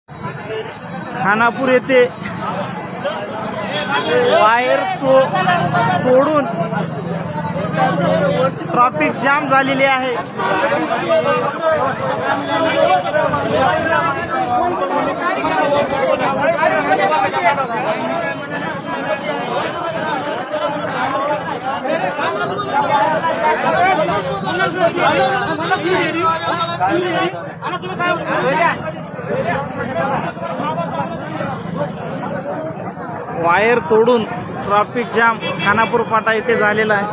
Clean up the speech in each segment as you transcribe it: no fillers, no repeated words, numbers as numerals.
खानापूर येथे वायर तोडून traffic jam झालेली आहे। वायर तोडून ट्रॅफिक जाम खानापूर फाटा येथे झालेला आहे।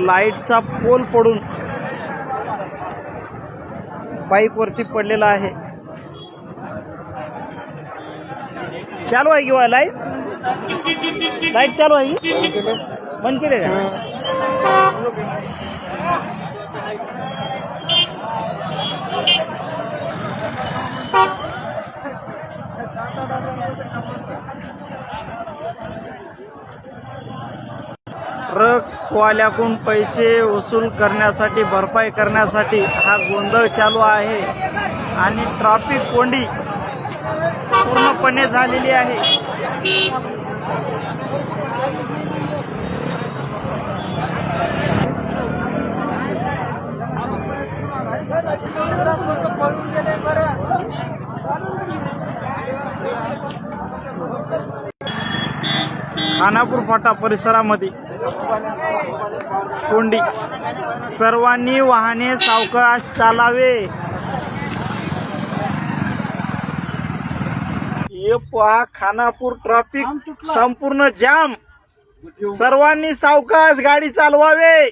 लाईटचा पोल पडून पाईप वरती पडलेला आहे। चालू आहे किंवा लाईट चालू आहे, बंद केले का? ट्रकवाल्याकडून पैसे वसूल करण्यासाठी, भरपाई करण्यासाठी हा गोंधळ चालू आहे आणि ट्रॅफिक कोंडी पूर्णपणे झालेली आहे। खानापूर फाटा परिसरामध्ये कोंडी, सर्वांनी वाहने सावकाश चालावे। हे पहा खानापूर ट्रॅफिक संपूर्ण जाम, सर्वांनी सावकाश गाडी चालवावे।